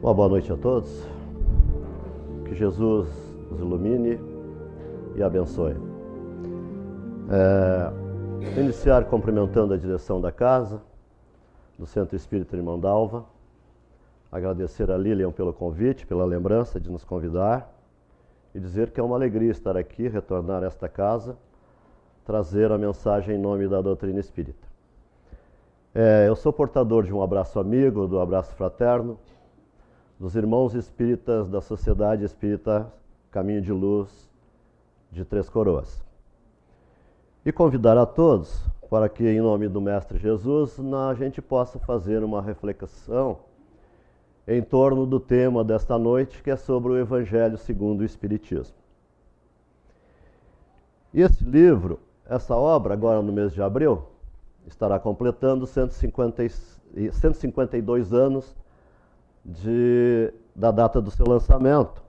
Uma boa noite a todos. Que Jesus os ilumine e abençoe. Iniciar cumprimentando a direção da casa, do Centro Espírita Irmã Dalva. Agradecer a Lilian pelo convite, pela lembrança de nos convidar. E dizer que é uma alegria estar aqui, retornar a esta casa, trazer a mensagem em nome da doutrina espírita. Eu sou portador de um abraço amigo, do abraço fraterno, dos irmãos espíritas da Sociedade Espírita Caminho de Luz de Três Coroas. E convidar a todos para que, em nome do Mestre Jesus, a gente possa fazer uma reflexão em torno do tema desta noite, que é sobre o Evangelho segundo o Espiritismo. E esse livro, essa obra, agora no mês de abril, estará completando 152 anos da data do seu lançamento.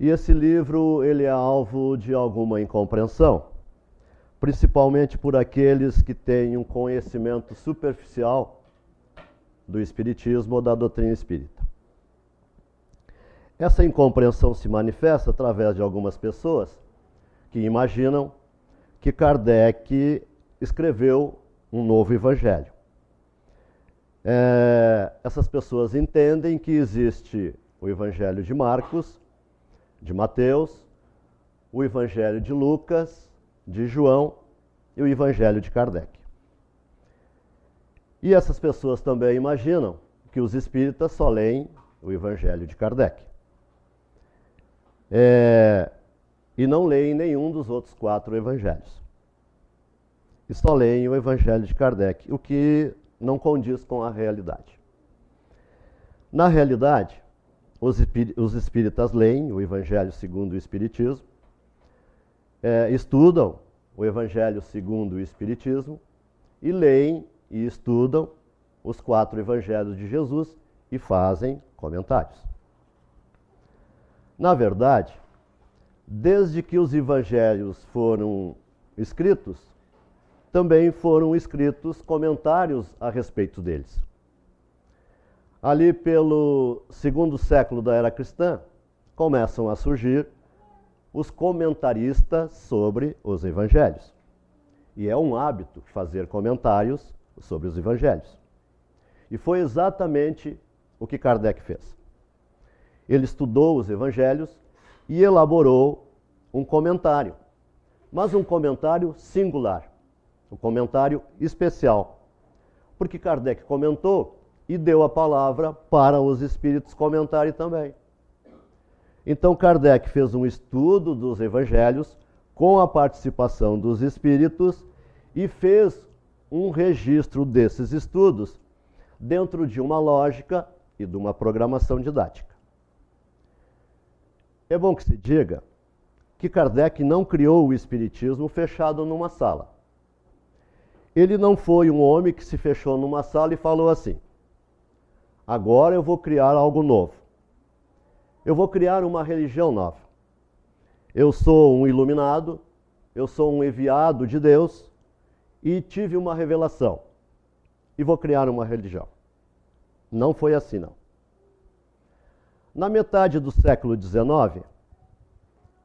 E esse livro ele é alvo de alguma incompreensão, principalmente por aqueles que têm um conhecimento superficial do Espiritismo ou da doutrina espírita. Essa incompreensão se manifesta através de algumas pessoas que imaginam que Kardec escreveu um novo Evangelho. Essas pessoas entendem que existe o Evangelho de Marcos, de Mateus, o Evangelho de Lucas, de João e o Evangelho de Kardec. E essas pessoas também imaginam que os espíritas só leem o Evangelho de Kardec. E não leem nenhum dos outros 4 evangelhos. E só leem o Evangelho de Kardec, o que não condiz com a realidade. Na realidade, os espíritas leem o Evangelho segundo o Espiritismo, estudam o Evangelho segundo o Espiritismo e leem e estudam os 4 Evangelhos de Jesus e fazem comentários. Na verdade, desde que os Evangelhos foram escritos, também foram escritos comentários a respeito deles. Ali pelo 2º século da era cristã, começam a surgir os comentaristas sobre os evangelhos. E é um hábito fazer comentários sobre os evangelhos. E foi exatamente o que Kardec fez. Ele estudou os evangelhos e elaborou um comentário, mas um comentário singular. Um comentário especial, porque Kardec comentou e deu a palavra para os espíritos comentarem também. Então Kardec fez um estudo dos evangelhos com a participação dos espíritos e fez um registro desses estudos dentro de uma lógica e de uma programação didática. É bom que se diga que Kardec não criou o espiritismo fechado numa sala. Ele não foi um homem que se fechou numa sala e falou assim: agora eu vou criar algo novo. Eu vou criar uma religião nova. Eu sou um iluminado, eu sou um enviado de Deus e tive uma revelação. E vou criar uma religião. Não foi assim, não. Na metade do século XIX,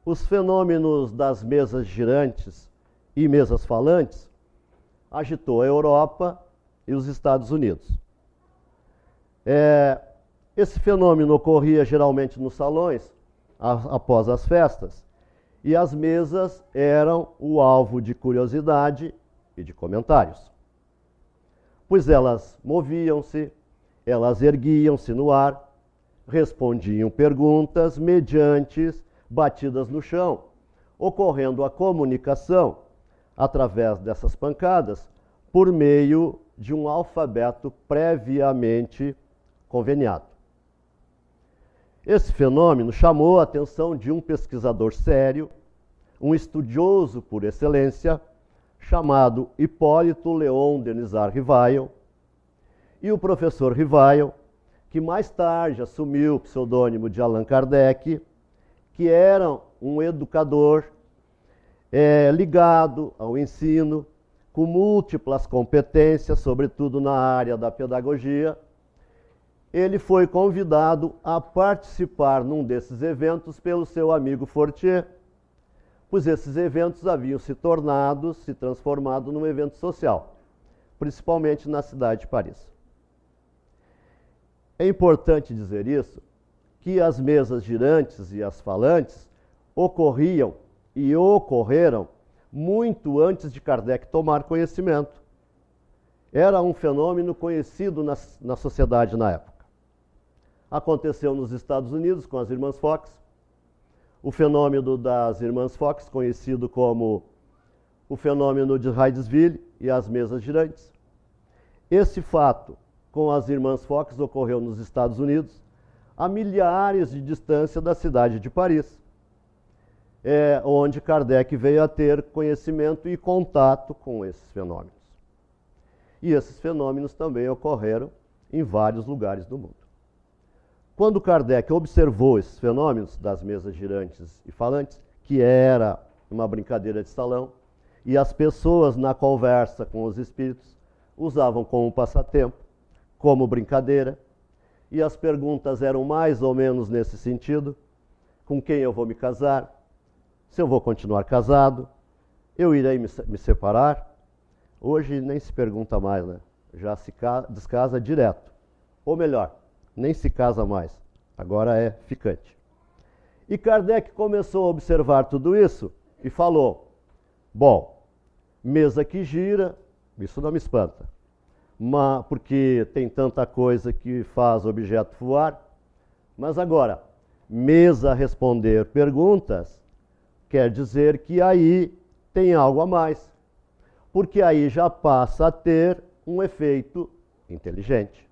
os fenômenos das mesas girantes e mesas falantes agitou a Europa e os Estados Unidos. Esse fenômeno ocorria geralmente nos salões, após as festas, e as mesas eram o alvo de curiosidade e de comentários. Pois elas moviam-se, elas erguiam-se no ar, respondiam perguntas mediante batidas no chão, ocorrendo a comunicação através dessas pancadas, por meio de um alfabeto previamente conveniado. Esse fenômeno chamou a atenção de um pesquisador sério, um estudioso por excelência, chamado Hipólito Léon Denisard Rivail, e o professor Rivail, que mais tarde assumiu o pseudônimo de Allan Kardec, que era um educador ligado ao ensino, com múltiplas competências, sobretudo na área da pedagogia, ele foi convidado a participar num desses eventos pelo seu amigo Fortier, pois esses eventos haviam se transformado num evento social, principalmente na cidade de Paris. É importante dizer isso, que as mesas girantes e as falantes ocorriam e ocorreram muito antes de Kardec tomar conhecimento. Era um fenômeno conhecido na sociedade na época. Aconteceu nos Estados Unidos com as Irmãs Fox, o fenômeno das Irmãs Fox, conhecido como o fenômeno de Hydesville e as mesas girantes. Esse fato com as Irmãs Fox ocorreu nos Estados Unidos, a milhares de distância da cidade de Paris, onde Kardec veio a ter conhecimento e contato com esses fenômenos. E esses fenômenos também ocorreram em vários lugares do mundo. Quando Kardec observou esses fenômenos das mesas girantes e falantes, que era uma brincadeira de salão, e as pessoas na conversa com os espíritos usavam como passatempo, como brincadeira, e as perguntas eram mais ou menos nesse sentido: com quem eu vou me casar? Se eu vou continuar casado? Eu irei me separar? Hoje nem se pergunta mais, né? Já se descasa direto. Ou melhor, nem se casa mais. Agora é ficante. E Kardec começou a observar tudo isso e falou: bom, mesa que gira, isso não me espanta, porque tem tanta coisa que faz objeto voar. Mas agora, mesa responder perguntas, quer dizer que aí tem algo a mais, porque aí já passa a ter um efeito inteligente.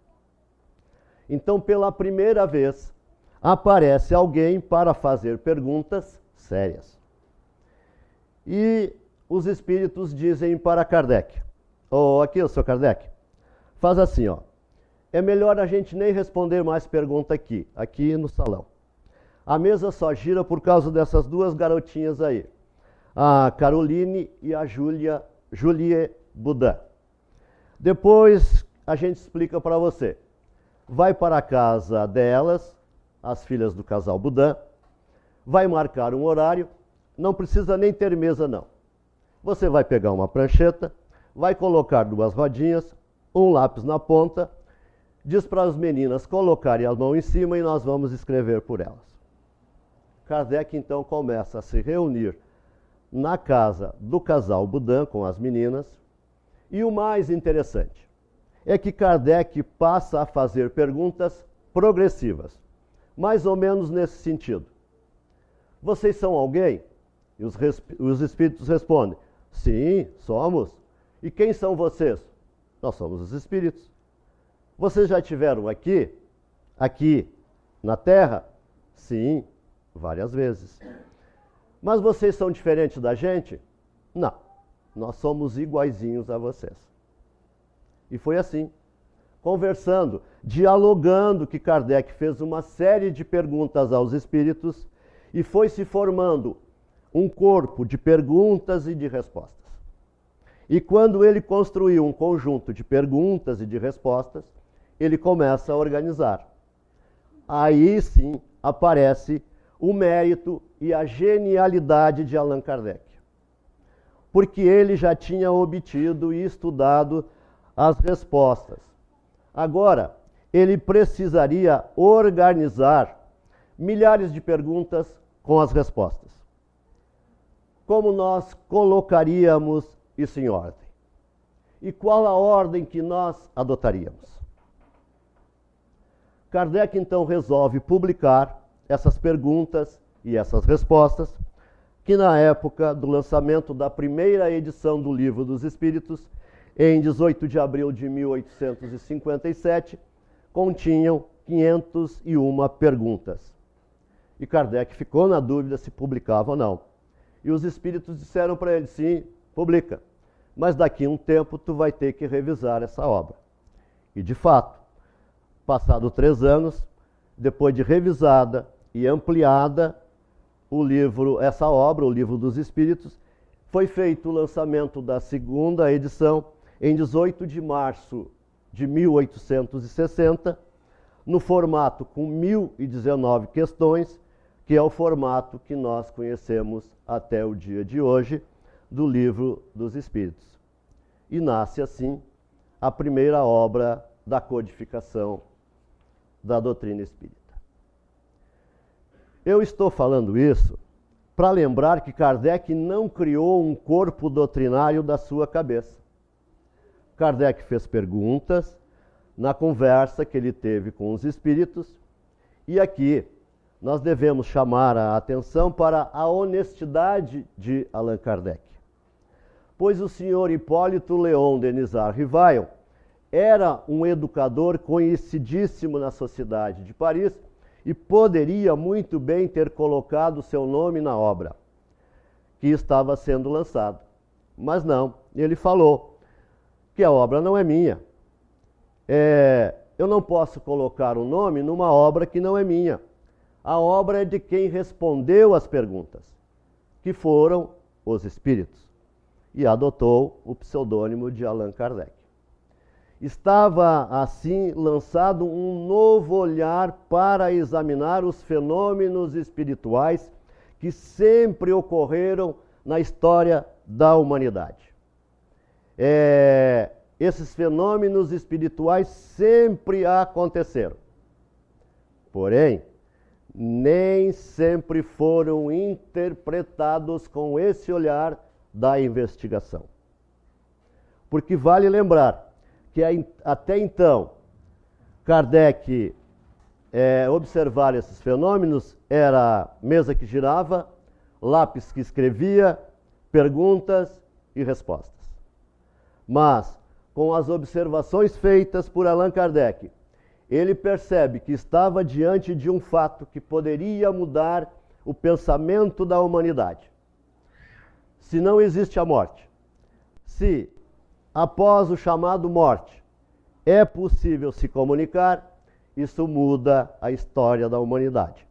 Então, pela primeira vez, aparece alguém para fazer perguntas sérias. E os espíritos dizem para Kardec: aqui, o Sr. Kardec, faz assim, ó. É melhor a gente nem responder mais pergunta aqui no salão. A mesa só gira por causa dessas duas garotinhas aí, a Caroline e a Julie Boudin. Depois a gente explica para você. Vai para a casa delas, as filhas do casal Boudin, vai marcar um horário, não precisa nem ter mesa não. Você vai pegar uma prancheta, vai colocar duas rodinhas, um lápis na ponta, diz para as meninas colocarem a mão em cima e nós vamos escrever por elas. Kardec então começa a se reunir na casa do casal Boudin com as meninas, e o mais interessante é que Kardec passa a fazer perguntas progressivas, mais ou menos nesse sentido. Vocês são alguém? E os espíritos respondem: sim, somos. E quem são vocês? Nós somos os espíritos. Vocês já estiveram aqui na Terra? Sim, várias vezes. Mas vocês são diferentes da gente? Não, nós somos iguaizinhos a vocês. E foi assim, conversando, dialogando, que Kardec fez uma série de perguntas aos espíritos e foi se formando um corpo de perguntas e de respostas. E quando ele construiu um conjunto de perguntas e de respostas, ele começa a organizar. Aí sim aparece o mérito e a genialidade de Allan Kardec. Porque ele já tinha obtido e estudado as respostas. Agora, ele precisaria organizar milhares de perguntas com as respostas. Como nós colocaríamos isso em ordem? E qual a ordem que nós adotaríamos? Kardec então resolve publicar essas perguntas e essas respostas, que na época do lançamento da primeira edição do Livro dos Espíritos, em 18 de abril de 1857, continham 501 perguntas. E Kardec ficou na dúvida se publicava ou não. E os espíritos disseram para ele: sim, publica, mas daqui a um tempo tu vai ter que revisar essa obra. E de fato, passado 3 anos, depois de revisada e ampliada, essa obra, o Livro dos Espíritos, foi feito o lançamento da segunda edição em 18 de março de 1860, no formato com 1019 questões, que é o formato que nós conhecemos até o dia de hoje do Livro dos Espíritos. E nasce assim a primeira obra da codificação da doutrina espírita. Eu estou falando isso para lembrar que Kardec não criou um corpo doutrinário da sua cabeça. Kardec fez perguntas na conversa que ele teve com os espíritos, e aqui nós devemos chamar a atenção para a honestidade de Allan Kardec. Pois o senhor Hipólito Léon Denisard Rivail era um educador conhecidíssimo na sociedade de Paris e poderia muito bem ter colocado seu nome na obra que estava sendo lançada. Mas não, ele falou que a obra não é minha. Eu não posso colocar o nome numa obra que não é minha. A obra é de quem respondeu às perguntas, que foram os espíritos, e adotou o pseudônimo de Allan Kardec. Estava, assim, lançado um novo olhar para examinar os fenômenos espirituais que sempre ocorreram na história da humanidade. Esses fenômenos espirituais sempre aconteceram. Porém, nem sempre foram interpretados com esse olhar da investigação. Porque vale lembrar que até então, Kardec observar esses fenômenos era mesa que girava, lápis que escrevia, perguntas e respostas. Mas, com as observações feitas por Allan Kardec, ele percebe que estava diante de um fato que poderia mudar o pensamento da humanidade. Se não existe a morte, se após o chamado morte é possível se comunicar, isso muda a história da humanidade.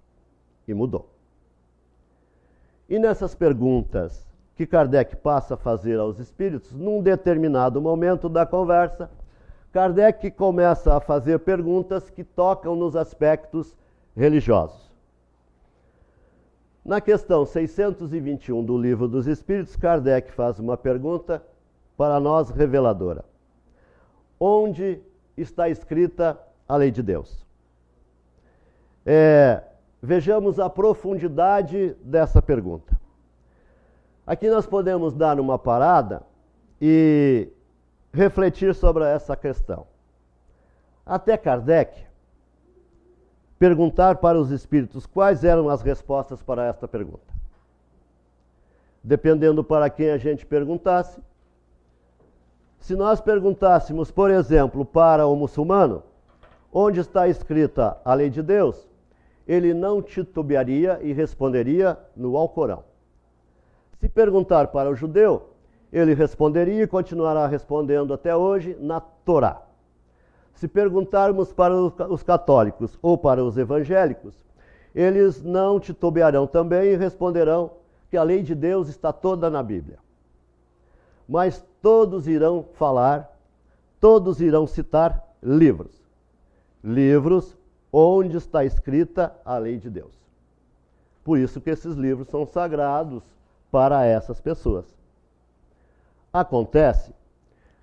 E mudou. E nessas perguntas que Kardec passa a fazer aos espíritos, num determinado momento da conversa, Kardec começa a fazer perguntas que tocam nos aspectos religiosos. Na questão 621 do Livro dos Espíritos, Kardec faz uma pergunta para nós reveladora. Onde está escrita a lei de Deus? Vejamos a profundidade dessa pergunta. Aqui nós podemos dar uma parada e refletir sobre essa questão. Até Kardec perguntar para os espíritos quais eram as respostas para esta pergunta. Dependendo para quem a gente perguntasse, se nós perguntássemos, por exemplo, para o muçulmano, onde está escrita a lei de Deus, ele não titubearia e responderia no Alcorão. Se perguntar para o judeu, ele responderia e continuará respondendo até hoje na Torá. Se perguntarmos para os católicos ou para os evangélicos, eles não titubearão também e responderão que a lei de Deus está toda na Bíblia. Mas todos irão falar, todos irão citar livros. Livros onde está escrita a lei de Deus. Por isso que esses livros são sagrados para essas pessoas. Acontece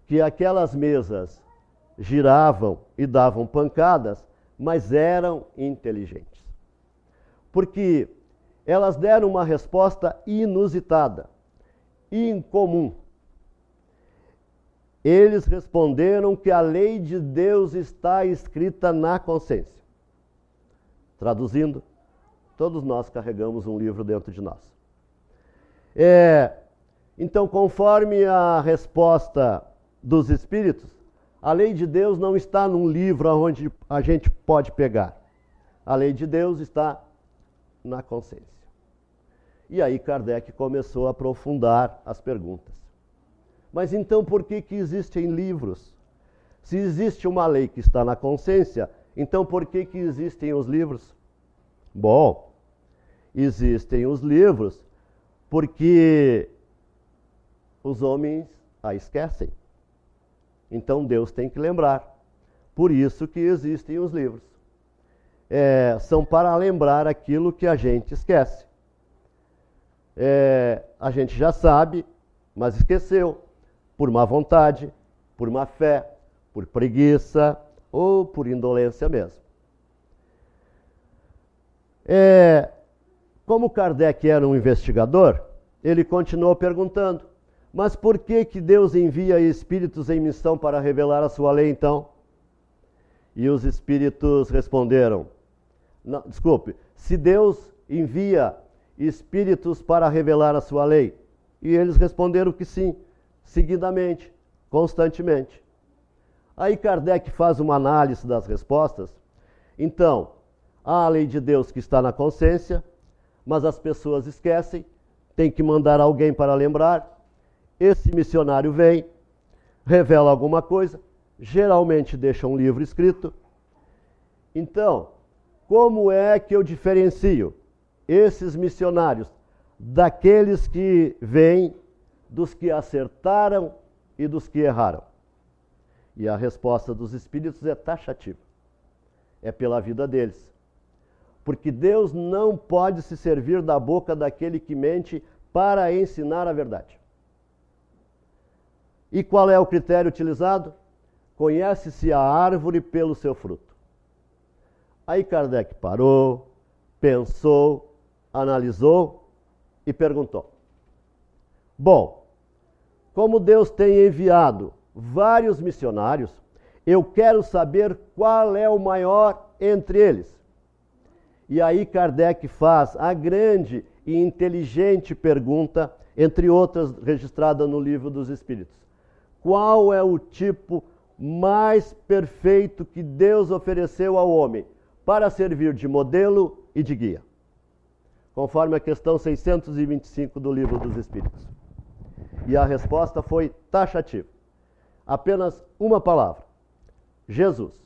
que aquelas mesas giravam e davam pancadas, mas eram inteligentes. Porque elas deram uma resposta inusitada, incomum. Eles responderam que a lei de Deus está escrita na consciência. Traduzindo, todos nós carregamos um livro dentro de nós. Então, conforme a resposta dos espíritos, a lei de Deus não está num livro onde a gente pode pegar. A lei de Deus está na consciência. E aí Kardec começou a aprofundar as perguntas. Mas então por que existem livros? Se existe uma lei que está na consciência, então por que existem os livros? Bom, existem os livros porque os homens a esquecem. Então Deus tem que lembrar. Por isso que existem os livros. são para lembrar aquilo que a gente esquece. A gente já sabe, mas esqueceu, por má vontade, por má fé, por preguiça ou por indolência mesmo. Como Kardec era um investigador, ele continuou perguntando: mas por que Deus envia espíritos em missão para revelar a sua lei, então? E os espíritos responderam: não, desculpe, se Deus envia espíritos para revelar a sua lei? E eles responderam que sim, seguidamente, constantemente. Aí Kardec faz uma análise das respostas. Então, há a lei de Deus que está na consciência, mas as pessoas esquecem, tem que mandar alguém para lembrar. Esse missionário vem, revela alguma coisa, geralmente deixa um livro escrito. Então, como é que eu diferencio esses missionários daqueles que vêm, dos que acertaram e dos que erraram? E a resposta dos espíritos é taxativa. É pela vida deles. Porque Deus não pode se servir da boca daquele que mente para ensinar a verdade. E qual é o critério utilizado? Conhece-se a árvore pelo seu fruto. Aí Kardec parou, pensou, analisou e perguntou: bom, como Deus tem enviado vários missionários, eu quero saber qual é o maior entre eles. E aí Kardec faz a grande e inteligente pergunta, entre outras registrada no Livro dos Espíritos: qual é o tipo mais perfeito que Deus ofereceu ao homem para servir de modelo e de guia? Conforme a questão 625 do Livro dos Espíritos. E a resposta foi taxativa. Apenas uma palavra: Jesus.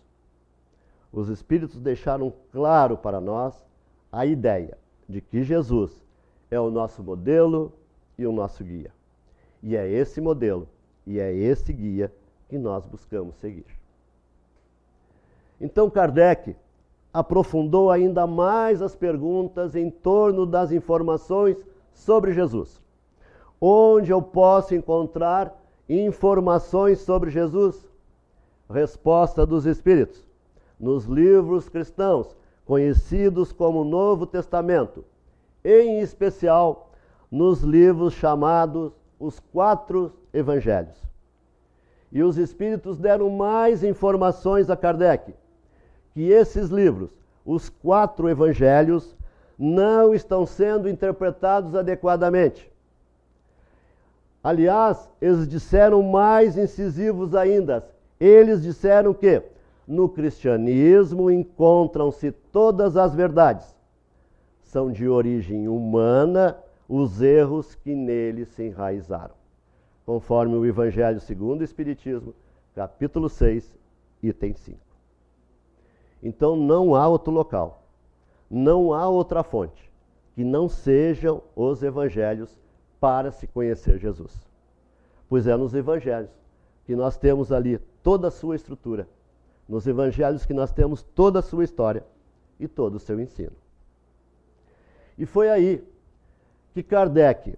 Os Espíritos deixaram claro para nós a ideia de que Jesus é o nosso modelo e o nosso guia. E é esse modelo e é esse guia que nós buscamos seguir. Então Kardec aprofundou ainda mais as perguntas em torno das informações sobre Jesus. Onde eu posso encontrar informações sobre Jesus? Resposta dos Espíritos: nos livros cristãos, conhecidos como Novo Testamento, em especial nos livros chamados os 4 Evangelhos. E os Espíritos deram mais informações a Kardec, que esses livros, os 4 Evangelhos, não estão sendo interpretados adequadamente. Aliás, eles disseram mais incisivos ainda. Eles disseram que no cristianismo encontram-se todas as verdades. São de origem humana os erros que nele se enraizaram. Conforme o Evangelho segundo o Espiritismo, capítulo 6, item 5. Então não há outro local, não há outra fonte que não sejam os Evangelhos para se conhecer Jesus. Pois é nos Evangelhos que nós temos ali toda a sua estrutura, nos Evangelhos que nós temos toda a sua história e todo o seu ensino. E foi aí que Kardec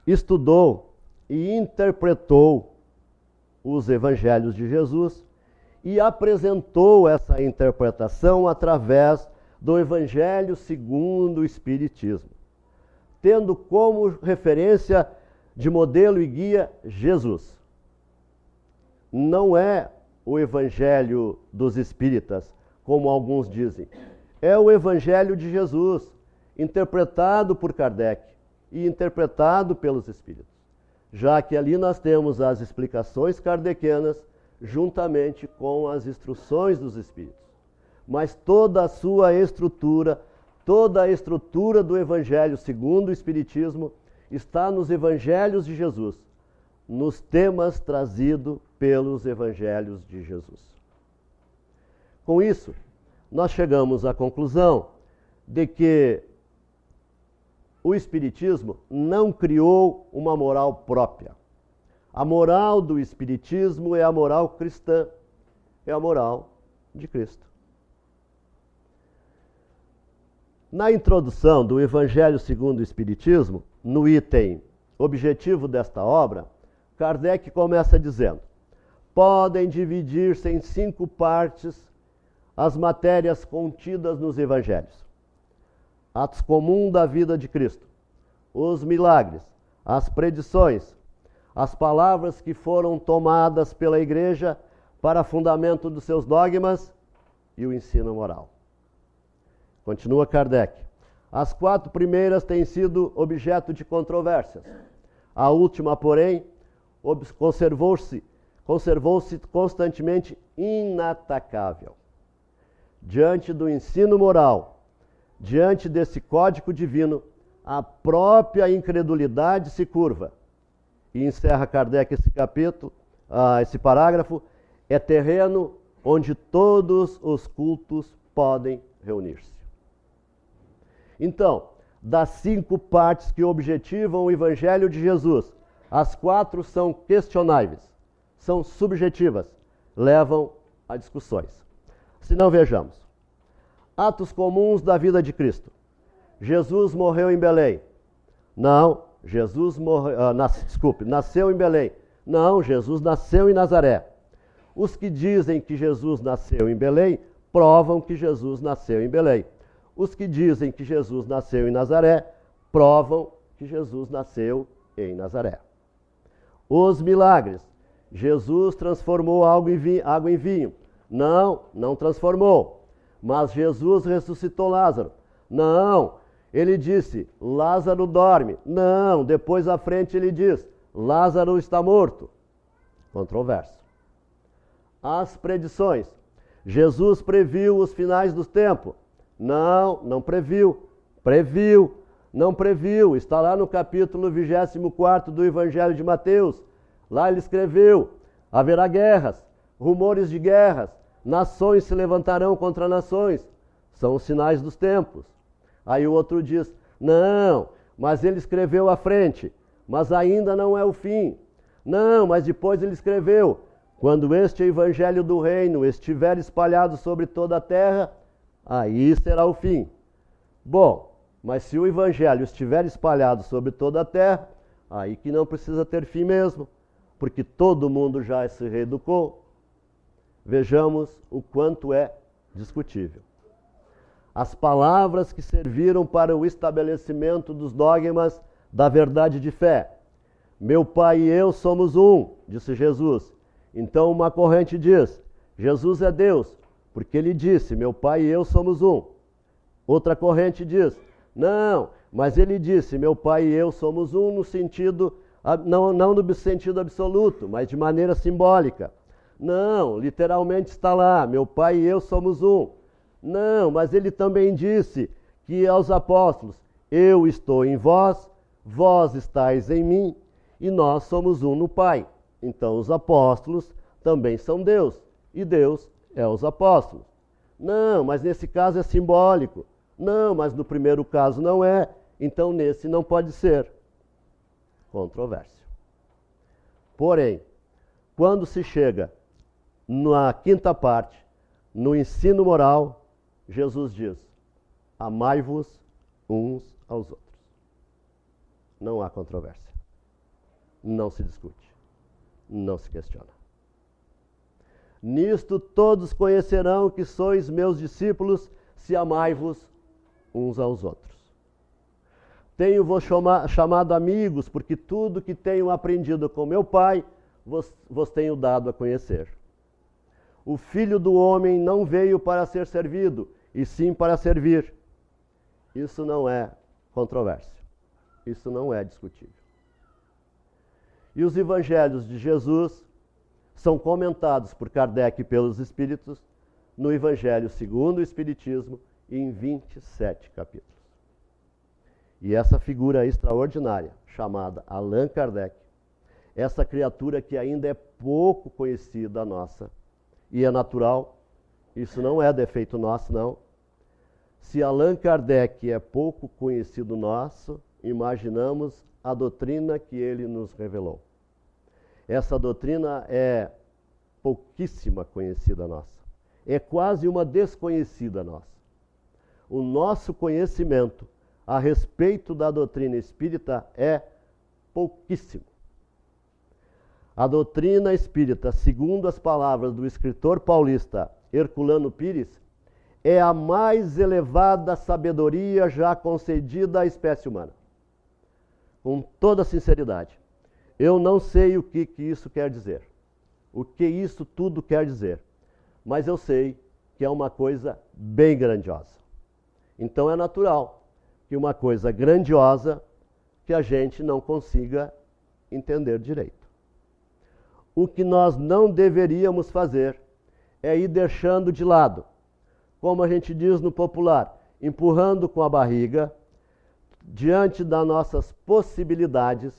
estudou e interpretou os Evangelhos de Jesus e apresentou essa interpretação através do Evangelho segundo o Espiritismo, tendo como referência de modelo e guia Jesus. Não é o Evangelho dos Espíritas, como alguns dizem. É o Evangelho de Jesus, interpretado por Kardec e interpretado pelos Espíritos. Já que ali nós temos as explicações kardecianas juntamente com as instruções dos Espíritos. Mas toda a sua estrutura, toda a estrutura do Evangelho segundo o Espiritismo está nos Evangelhos de Jesus, nos temas trazidos pelos Evangelhos de Jesus. Com isso, nós chegamos à conclusão de que o Espiritismo não criou uma moral própria. A moral do Espiritismo é a moral cristã, é a moral de Cristo. Na introdução do Evangelho segundo o Espiritismo, no item Objetivo desta obra, Kardec começa dizendo: podem dividir-se em 5 partes as matérias contidas nos Evangelhos: atos comuns da vida de Cristo, os milagres, as predições, as palavras que foram tomadas pela Igreja para fundamento dos seus dogmas e o ensino moral. Continua Kardec: as 4 primeiras têm sido objeto de controvérsias. A última, porém, conservou-se constantemente inatacável. Diante do ensino moral, diante desse código divino, a própria incredulidade se curva. E encerra Kardec esse capítulo, esse parágrafo: é terreno onde todos os cultos podem reunir-se. Então, das 5 partes que objetivam o Evangelho de Jesus, as 4 são questionáveis, são subjetivas, levam a discussões. Se não, vejamos. Atos comuns da vida de Cristo. Jesus morreu em Belém. Não, Jesus nasceu em Belém. Não, Jesus nasceu em Nazaré. Os que dizem que Jesus nasceu em Belém, provam que Jesus nasceu em Belém. Os que dizem que Jesus nasceu em Nazaré, provam que Jesus nasceu em Nazaré. Os milagres. Jesus transformou água em vinho. Não, não transformou. Mas Jesus ressuscitou Lázaro. Não, ele disse: Lázaro dorme. Não, depois à frente ele diz: Lázaro está morto. Controverso. As predições. Jesus previu os finais dos tempos. Não, não previu. Previu. Não previu. Está lá no capítulo 24 do Evangelho de Mateus. Lá ele escreveu: haverá guerras, rumores de guerras, nações se levantarão contra nações. São os sinais dos tempos. Aí o outro diz: não, mas ele escreveu à frente, mas ainda não é o fim. Não, mas depois ele escreveu: quando este Evangelho do Reino estiver espalhado sobre toda a terra, aí será o fim. Bom, mas se o Evangelho estiver espalhado sobre toda a terra, aí que não precisa ter fim mesmo, porque todo mundo já se reeducou. Vejamos o quanto é discutível. As palavras que serviram para o estabelecimento dos dogmas da verdade de fé. Meu Pai e eu somos um, disse Jesus. Então uma corrente diz: Jesus é Deus, porque ele disse: meu Pai e eu somos um. Outra corrente diz: não, mas ele disse: meu Pai e eu somos um no sentido, não no sentido absoluto, mas de maneira simbólica. Não, literalmente está lá: meu Pai e eu somos um. Não, mas ele também disse que aos apóstolos: eu estou em vós, vós estáis em mim, e nós somos um no Pai. Então os apóstolos também são Deus, e Deus é os apóstolos. Não, mas nesse caso é simbólico. Não, mas no primeiro caso não é, então nesse não pode ser. Controvérsia. Porém, quando se chega na 5ª parte, no ensino moral, Jesus diz: amai-vos uns aos outros. Não há controvérsia. Não se discute. Não se questiona. Nisto todos conhecerão que sois meus discípulos, se amai-vos uns aos outros. Tenho-vos chamado amigos, porque tudo que tenho aprendido com meu Pai, vos tenho dado a conhecer. O Filho do Homem não veio para ser servido, e sim para servir. Isso não é controvérsia. Isso não é discutível. E os evangelhos de Jesus são comentados por Kardec e pelos Espíritos no Evangelho segundo o Espiritismo, em 27 capítulos. E essa figura extraordinária, chamada Allan Kardec, essa criatura que ainda é pouco conhecida nossa, e é natural, isso não é defeito nosso, não. Se Allan Kardec é pouco conhecido nosso, imaginamos a doutrina que ele nos revelou. Essa doutrina é pouquíssima conhecida nossa. É quase uma desconhecida nossa. o nosso conhecimento a respeito da doutrina espírita é pouquíssimo. A doutrina espírita, segundo as palavras do escritor paulista Herculano Pires, é a mais elevada sabedoria já concedida à espécie humana. Com toda sinceridade, eu não sei o que isso quer dizer, o que isso tudo quer dizer, mas eu sei que é uma coisa bem grandiosa. Então é natural que uma coisa grandiosa que a gente não consiga entender direito. O que nós não deveríamos fazer é ir deixando de lado, como a gente diz no popular, empurrando com a barriga, diante das nossas possibilidades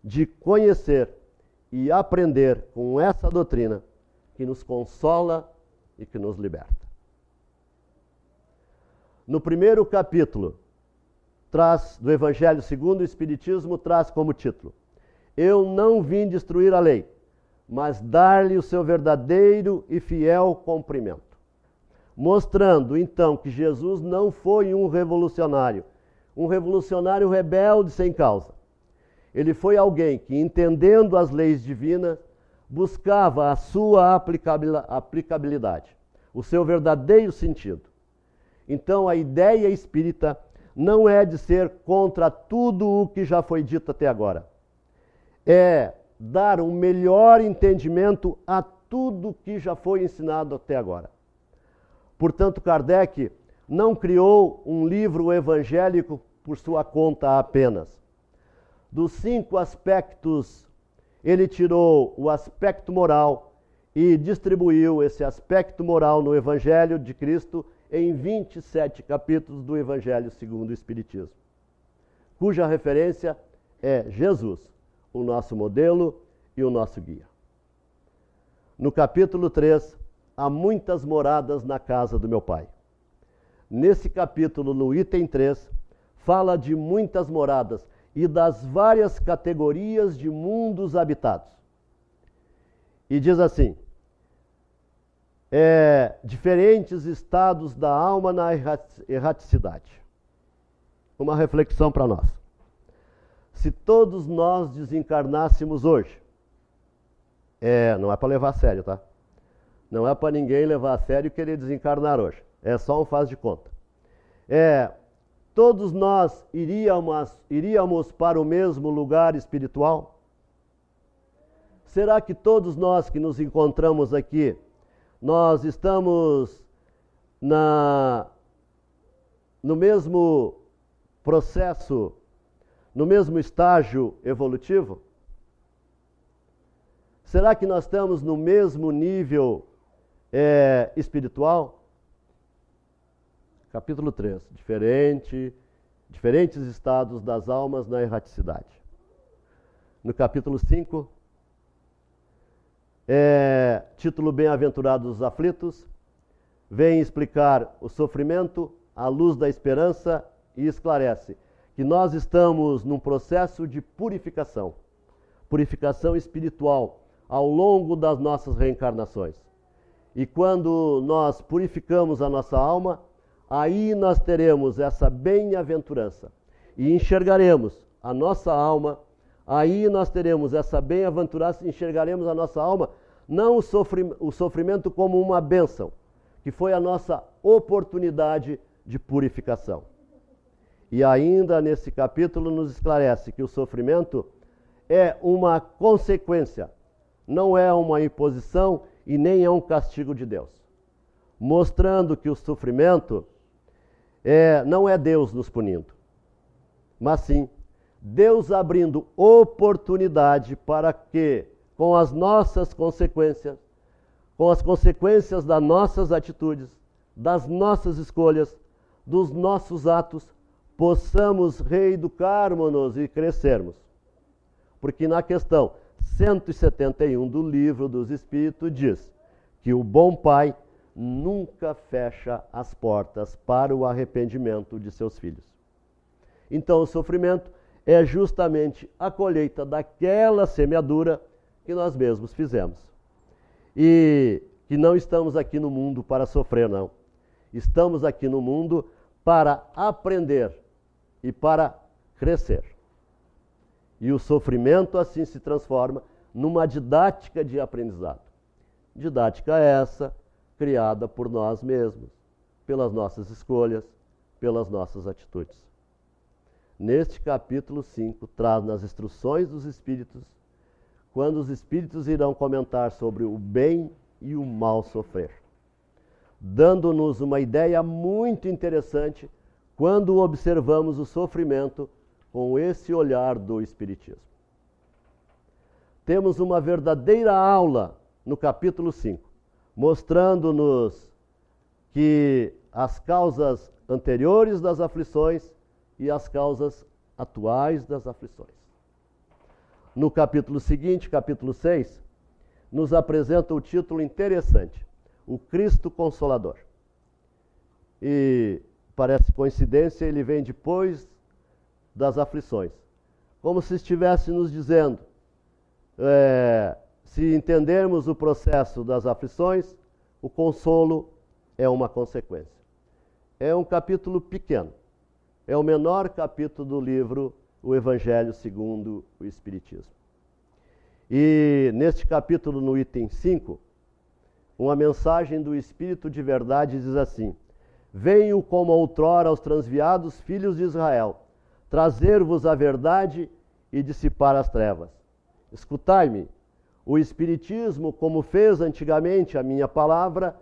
de conhecer e aprender com essa doutrina que nos consola e que nos liberta. No primeiro capítulo do Evangelho segundo o Espiritismo, traz como título: Eu não vim destruir a lei, mas dar-lhe o seu verdadeiro e fiel cumprimento. Mostrando, então, que Jesus não foi um revolucionário rebelde sem causa. Ele foi alguém que, entendendo as leis divinas, buscava a sua aplicabilidade, o seu verdadeiro sentido. Então, a ideia espírita não é de ser contra tudo o que já foi dito até agora. É dar um melhor entendimento a tudo que já foi ensinado até agora. Portanto, Kardec não criou um livro evangélico por sua conta apenas. Dos 5 aspectos, ele tirou o aspecto moral e distribuiu esse aspecto moral no Evangelho de Cristo em 27 capítulos do Evangelho segundo o Espiritismo, cuja referência é Jesus, o nosso modelo e o nosso guia. No capítulo 3, há muitas moradas na casa do meu Pai. Nesse capítulo, no item 3, fala de muitas moradas e das várias categorias de mundos habitados. E diz assim: diferentes estados da alma na erraticidade. Uma reflexão para nós. Se todos nós desencarnássemos hoje, não é para levar a sério, tá? Não é para ninguém levar a sério e querer desencarnar hoje. É só um faz de conta. Todos nós iríamos para o mesmo lugar espiritual? Será que todos nós que nos encontramos aqui, nós estamos no mesmo processo, no mesmo estágio evolutivo? Será que nós estamos no mesmo nível espiritual? Capítulo 3, diferentes estados das almas na erraticidade. No capítulo 5, título Bem-aventurados os aflitos, vem explicar o sofrimento à luz da esperança e esclarece que nós estamos num processo de purificação espiritual ao longo das nossas reencarnações. E quando nós purificamos a nossa alma, aí nós teremos essa bem-aventurança e enxergaremos a nossa alma, aí nós teremos essa bem-aventurança, enxergaremos a nossa alma, não o sofrimento como uma bênção, que foi a nossa oportunidade de purificação. E ainda nesse capítulo nos esclarece que o sofrimento é uma consequência, não é uma imposição e nem é um castigo de Deus. Mostrando que o sofrimento não é Deus nos punindo, mas sim Deus abrindo oportunidade para que, com as nossas consequências, com as consequências das nossas atitudes, das nossas escolhas, dos nossos atos, possamos reeducarmos-nos e crescermos. Porque na questão 171 do Livro dos Espíritos diz que o bom pai nunca fecha as portas para o arrependimento de seus filhos. Então o sofrimento é justamente a colheita daquela semeadura que nós mesmos fizemos. E que não estamos aqui no mundo para sofrer, não. Estamos aqui no mundo para aprender e para crescer. E o sofrimento assim se transforma numa didática de aprendizado. Didática essa criada por nós mesmos, pelas nossas escolhas, pelas nossas atitudes. Neste capítulo 5, traz nas instruções dos Espíritos, quando os Espíritos irão comentar sobre o bem e o mal sofrer, dando-nos uma ideia muito interessante quando observamos o sofrimento com esse olhar do Espiritismo. Temos uma verdadeira aula no capítulo 5, mostrando-nos que as causas anteriores das aflições e as causas atuais das aflições. No capítulo seguinte, capítulo 6, nos apresenta o título interessante, o Cristo Consolador. E parece coincidência, ele vem depois das aflições, como se estivesse nos dizendo, se entendermos o processo das aflições, o consolo é uma consequência. É um capítulo pequeno, é o menor capítulo do livro O Evangelho segundo o Espiritismo. E neste capítulo, no item 5, uma mensagem do Espírito de verdade diz assim: venho como outrora aos transviados filhos de Israel, trazer-vos a verdade e dissipar as trevas. Escutai-me, o Espiritismo, como fez antigamente a minha palavra,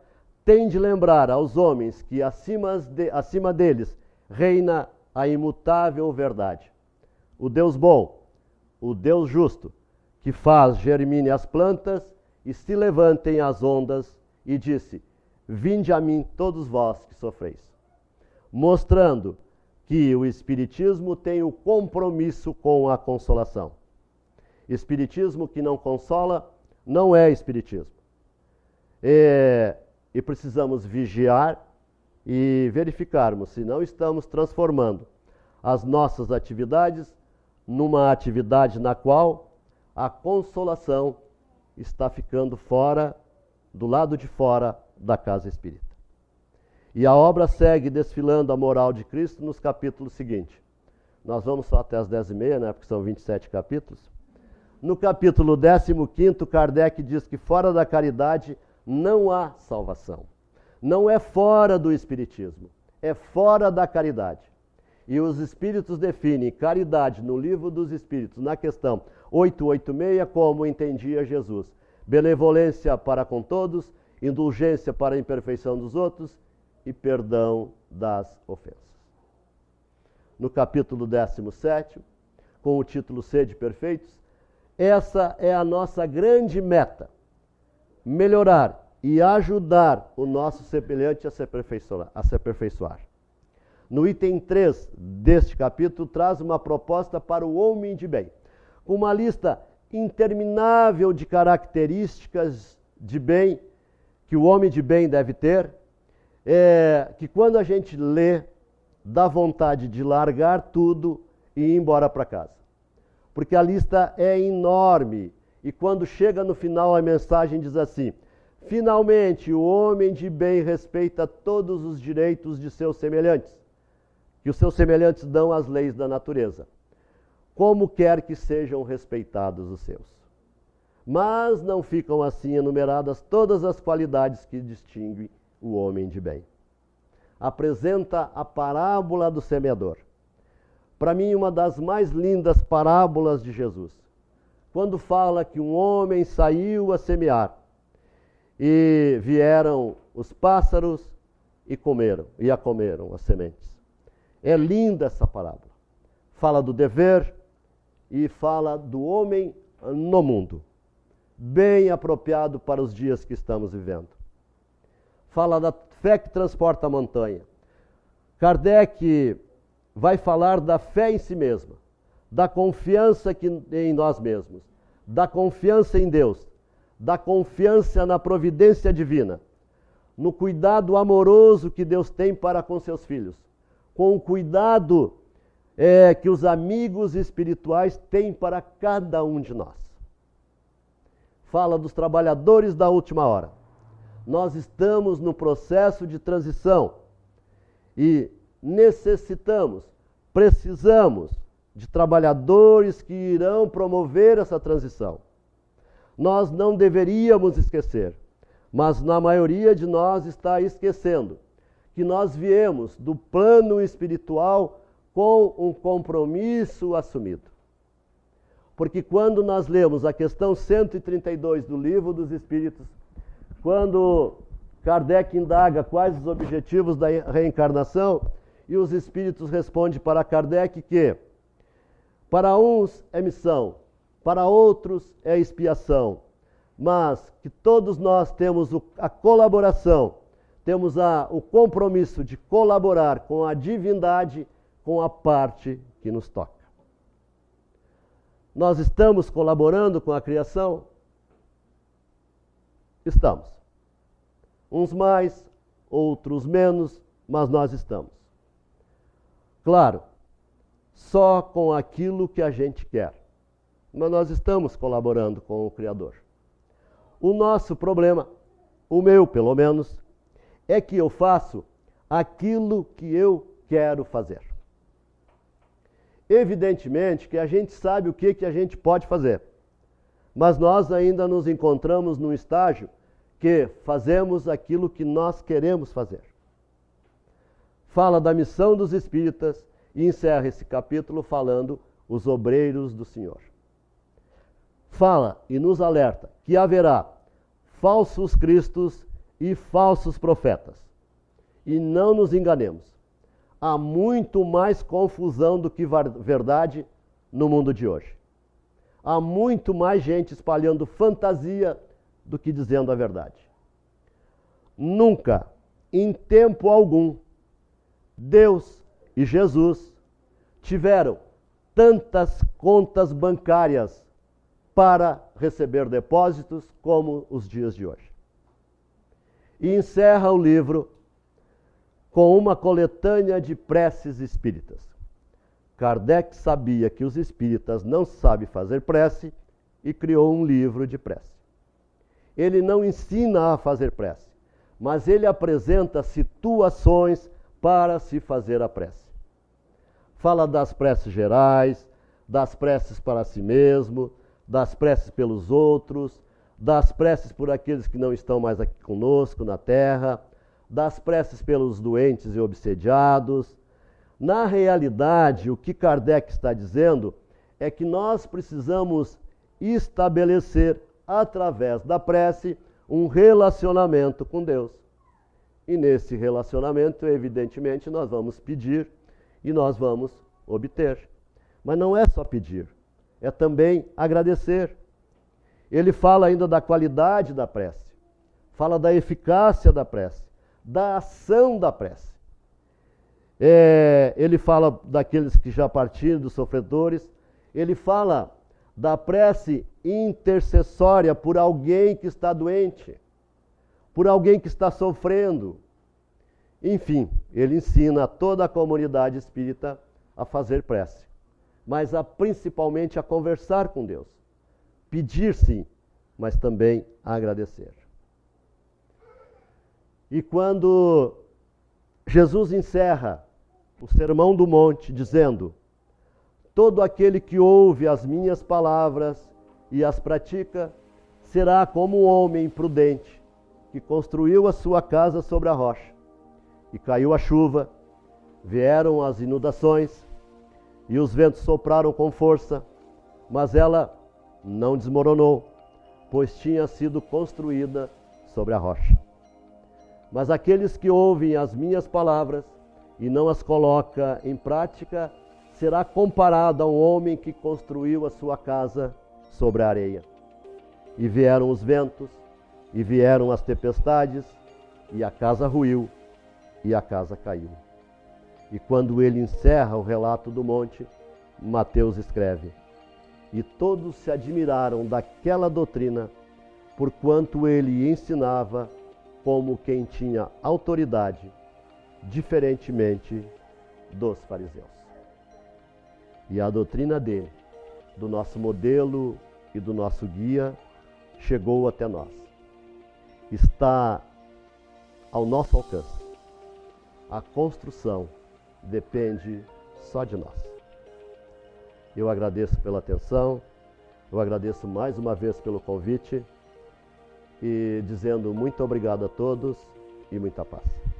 tem de lembrar aos homens que acima deles reina a imutável verdade. O Deus bom, o Deus justo, que faz germine as plantas e se levantem as ondas, e disse: vinde a mim todos vós que sofreis. Mostrando que o Espiritismo tem o compromisso com a consolação. Espiritismo que não consola não é Espiritismo. E precisamos vigiar e verificarmos se não estamos transformando as nossas atividades numa atividade na qual a consolação está ficando fora, do lado de fora da casa espírita. E a obra segue desfilando a moral de Cristo nos capítulos seguintes. Nós vamos só até as 10h30, né, porque são 27 capítulos. No capítulo 15º, Kardec diz que fora da caridade não há salvação. Não é fora do Espiritismo, é fora da caridade. E os Espíritos definem caridade no Livro dos Espíritos, na questão 886, como entendia Jesus: benevolência para com todos, indulgência para a imperfeição dos outros e perdão das ofensas. No capítulo 17, com o título Sede Perfeitos, essa é a nossa grande meta: melhorar e ajudar o nosso semelhante a se aperfeiçoar. No item 3 deste capítulo, traz uma proposta para o homem de bem, com uma lista interminável de características de bem que o homem de bem deve ter, que quando a gente lê, dá vontade de largar tudo e ir embora para casa. Porque a lista é enorme e quando chega no final a mensagem diz assim: finalmente o homem de bem respeita todos os direitos de seus semelhantes, que os seus semelhantes dão às leis da natureza, como quer que sejam respeitados os seus. Mas não ficam assim enumeradas todas as qualidades que distinguem o homem de bem. Apresenta a parábola do semeador. Para mim, uma das mais lindas parábolas de Jesus. Quando fala que um homem saiu a semear e vieram os pássaros e comeram as sementes. É linda essa parábola. Fala do dever e fala do homem no mundo, bem apropriado para os dias que estamos vivendo. Fala da fé que transporta a montanha. Kardec vai falar da fé em si mesma, da confiança em nós mesmos, da confiança em Deus, da confiança na providência divina, no cuidado amoroso que Deus tem para com seus filhos, com o cuidado que os amigos espirituais têm para cada um de nós. Fala dos trabalhadores da última hora. Nós estamos no processo de transição e necessitamos, precisamos de trabalhadores que irão promover essa transição. Nós não deveríamos esquecer, mas na maioria de nós está esquecendo, que nós viemos do plano espiritual com um compromisso assumido. Porque quando nós lemos a questão 132 do Livro dos Espíritos, quando Kardec indaga quais os objetivos da reencarnação, e os Espíritos respondem para Kardec que para uns é missão, para outros é expiação, mas que todos nós temos a colaboração, temos o compromisso de colaborar com a divindade, com a parte que nos toca. Nós estamos colaborando com a criação? Estamos. Uns mais, outros menos, mas nós estamos. Claro, só com aquilo que a gente quer. Mas nós estamos colaborando com o Criador. O nosso problema, o meu pelo menos, é que eu faço aquilo que eu quero fazer. Evidentemente que a gente sabe o que a gente pode fazer, mas nós ainda nos encontramos num estágio que fazemos aquilo que nós queremos fazer. Fala da missão dos espíritas e encerra esse capítulo falando os obreiros do Senhor. Fala e nos alerta que haverá falsos cristos e falsos profetas. E não nos enganemos, há muito mais confusão do que verdade no mundo de hoje. Há muito mais gente espalhando fantasia do que dizendo a verdade. Nunca, em tempo algum, Deus e Jesus tiveram tantas contas bancárias para receber depósitos como os dias de hoje. E encerra o livro com uma coletânea de preces espíritas. Kardec sabia que os espíritas não sabem fazer prece e criou um livro de prece. Ele não ensina a fazer prece, mas ele apresenta situações para se fazer a prece. Fala das preces gerais, das preces para si mesmo, das preces pelos outros, das preces por aqueles que não estão mais aqui conosco na Terra, das preces pelos doentes e obsediados. Na realidade, o que Kardec está dizendo é que nós precisamos estabelecer, através da prece, um relacionamento com Deus. E nesse relacionamento, evidentemente, nós vamos pedir e nós vamos obter. Mas não é só pedir, é também agradecer. Ele fala ainda da qualidade da prece, fala da eficácia da prece, da ação da prece. Ele fala daqueles que já partiram, dos sofredores. Ele fala da prece intercessória por alguém que está doente, por alguém que está sofrendo. Enfim, ele ensina a toda a comunidade espírita a fazer prece, mas principalmente a conversar com Deus. Pedir sim, mas também agradecer. E quando Jesus encerra o Sermão do Monte dizendo: todo aquele que ouve as minhas palavras e as pratica será como um homem prudente que construiu a sua casa sobre a rocha. E caiu a chuva, vieram as inundações e os ventos sopraram com força, mas ela não desmoronou, pois tinha sido construída sobre a rocha. Mas aqueles que ouvem as minhas palavras e não as coloca em prática, será comparado a um homem que construiu a sua casa sobre a areia. E vieram os ventos, e vieram as tempestades, e a casa ruiu, e a casa caiu. E quando ele encerra o relato do monte, Mateus escreve: e todos se admiraram daquela doutrina, porquanto ele ensinava como quem tinha autoridade, diferentemente dos fariseus. E a doutrina dele, do nosso modelo e do nosso guia, chegou até nós. Está ao nosso alcance a construção depende só de nós. Eu agradeço pela atenção, eu agradeço mais uma vez pelo convite e dizendo muito obrigado a todos e muita paz.